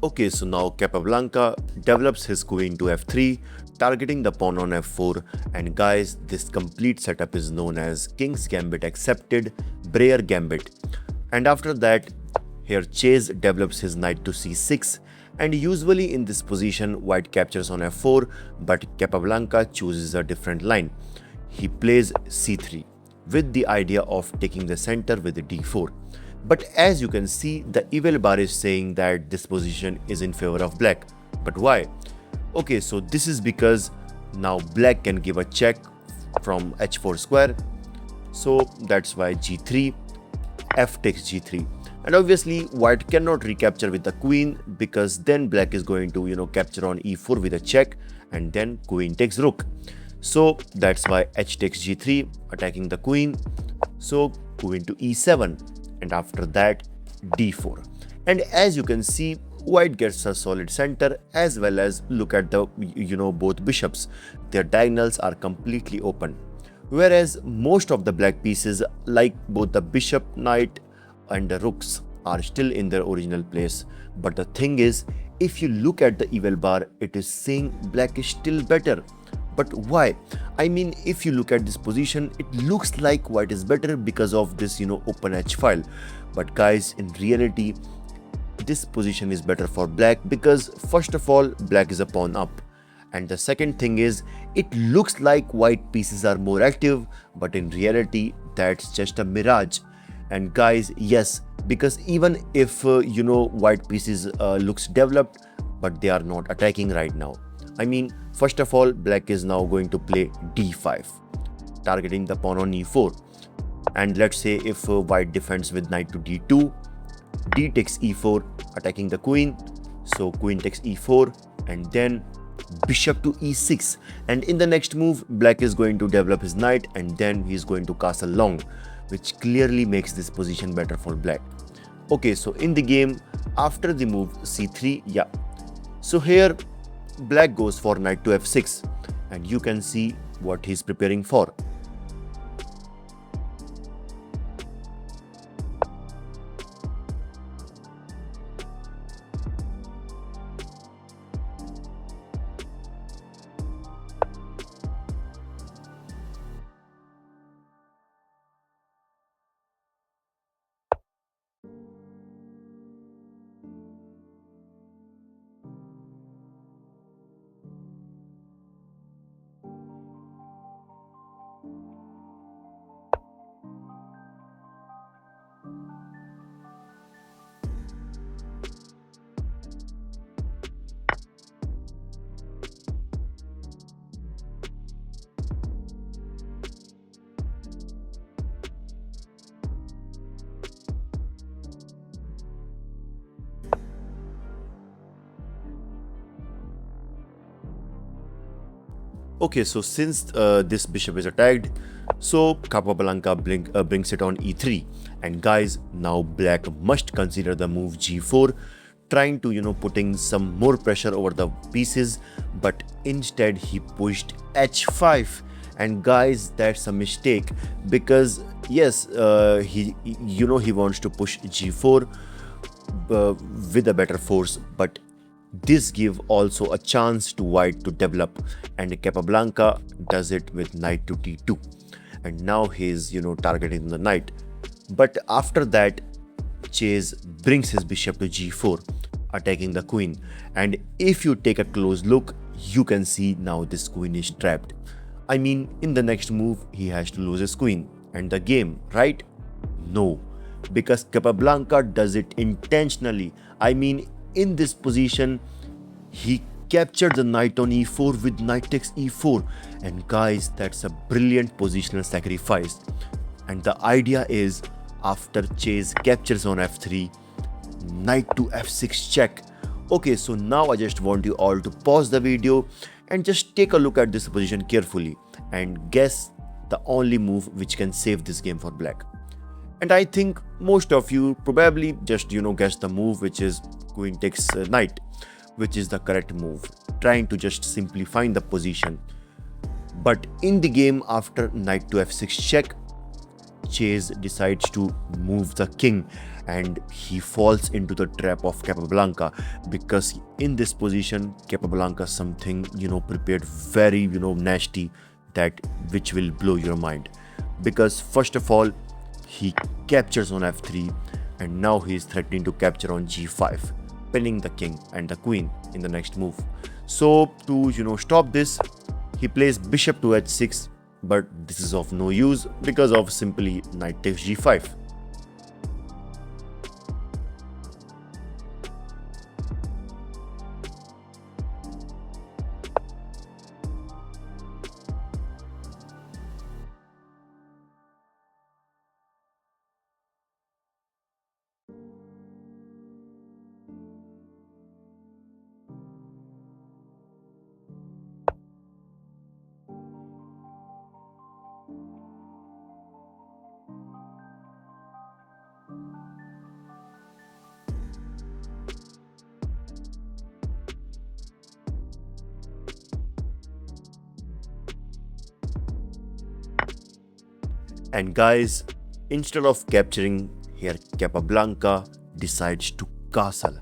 Okay, so now Capablanca develops his queen to f3, targeting the pawn on f4, and guys, this complete setup is known as King's Gambit accepted, Breyer Gambit. And after that, here Chase develops his knight to c6, and usually in this position, white captures on f4, but Capablanca chooses a different line. He plays c3 with the idea of taking the center with d4. But as you can see, the evil bar is saying that this position is in favor of black. But why? Okay, so this is because now black can give a check from h4 square. So that's why g3, f takes g3. And obviously white cannot recapture with the queen because then black is going to capture on e4 with a check, and then queen takes rook. So that's why h takes g3, attacking the queen. So queen to e7, and after that d4. And as you can see, white gets a solid center, as well as look at the both bishops. Their diagonals are completely open, whereas most of the black pieces like both the bishop, knight and the rooks are still in their original place. But the thing is, if you look at the evil bar, it is saying black is still better. But why? I mean, if you look at this position, it looks like white is better because of this open h file. But guys, in reality, this position is better for black because first of all, black is a pawn up, and the second thing is, it looks like white pieces are more active, but in reality that's just a mirage. And guys, yes, because even if white pieces looks developed, but they are not attacking right now. I mean, first of all, black is now going to play d5, targeting the pawn on e4. And let's say if white defends with knight to d2, d takes e4, attacking the queen. So queen takes e4, and then bishop to e6. And in the next move, black is going to develop his knight, and then he's going to castle long, which clearly makes this position better for black. Okay, so in the game, after the move c3, yeah. So here, black goes for knight to f6, and you can see what he's preparing for. Okay, so since this bishop is attacked, so Capablanca brings it on e3. And guys, now black must consider the move g4, trying to putting some more pressure over the pieces, but instead he pushed h5. And guys, that's a mistake because yes, he wants to push g4 with a better force, but this give also a chance to white to develop, and Capablanca does it with knight to d2, and now he's targeting the knight. But after that, Chase brings his bishop to g4, attacking the queen. And if you take a close look, you can see now this queen is trapped. I mean, in the next move he has to lose his queen and the game, right? No, because Capablanca does it intentionally. I mean, in this position, he captured the knight on e4 with knight takes e4. And guys, that's a brilliant positional sacrifice. And the idea is, after Chase captures on f3, knight to f6 check. Okay, so now I just want you all to pause the video and just take a look at this position carefully and guess the only move which can save this game for black. And I think most of you probably just guess the move, which is queen takes knight, which is the correct move, trying to just simplify the position. But in the game, after knight to f6 check, Chase decides to move the king, and he falls into the trap of Capablanca, because in this position Capablanca something prepared very nasty, that which will blow your mind. Because first of all, he captures on f3, and now he is threatening to capture on g5, pinning the king and the queen in the next move. So to stop this, he plays bishop to h6, but this is of no use because of simply knight takes g5. And guys, instead of capturing here, Capablanca decides to castle.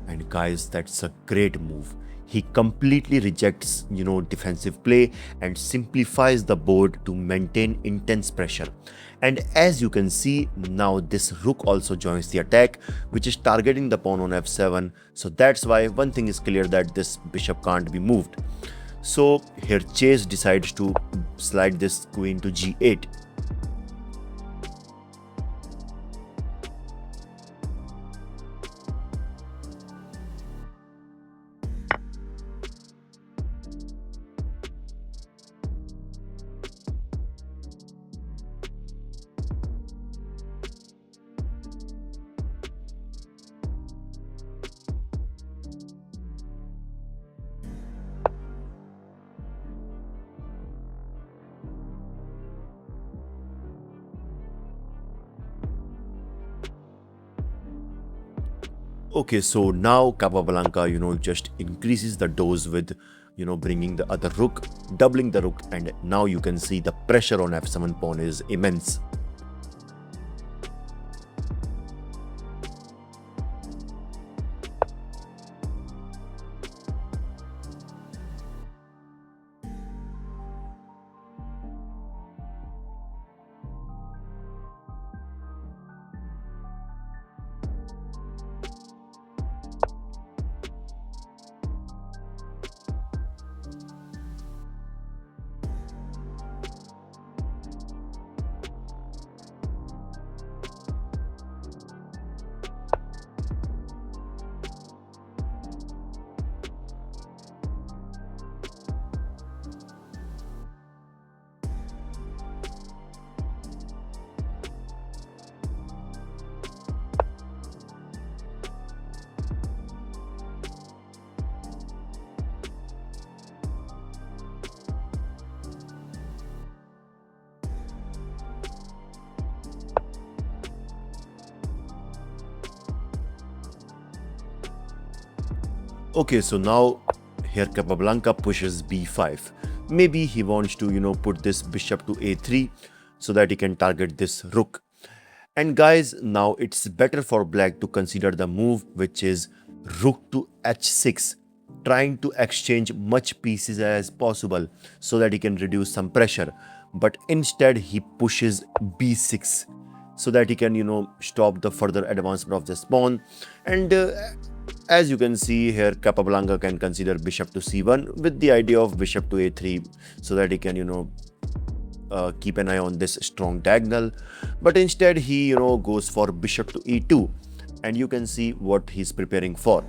And guys, that's a great move. He completely rejects, defensive play and simplifies the board to maintain intense pressure. And as you can see, now this rook also joins the attack, which is targeting the pawn on f7. So that's why one thing is clear, that this bishop can't be moved. So here Chase decides to slide this queen to g8. Okay, so now Capablanca, just increases the dose with, bringing the other rook, doubling the rook, and now you can see the pressure on f7 pawn is immense. Okay, so now here Capablanca pushes b5. Maybe he wants to, put this bishop to a3 so that he can target this rook. And guys, now it's better for black to consider the move, which is rook to h6, trying to exchange much pieces as possible so that he can reduce some pressure. But instead he pushes b6 so that he can, stop the further advancement of this pawn. And as you can see here, Capablanca can consider bishop to c1 with the idea of bishop to a3 so that he can, keep an eye on this strong diagonal. But instead he, goes for bishop to e2, and you can see what he's preparing for.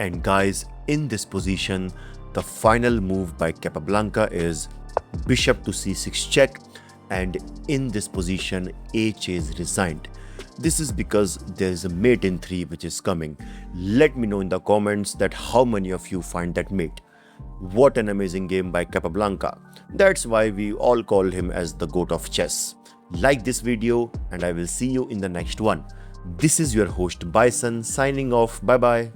And guys, in this position, the final move by Capablanca is bishop to c6 check, and in this position h is resigned. This is because there is a mate in 3 which is coming. Let me know in the comments that how many of you find that mate. What an amazing game by Capablanca. That's why we all call him as the GOAT of chess. Like this video and I will see you in the next one. This is your host Bison signing off. Bye bye.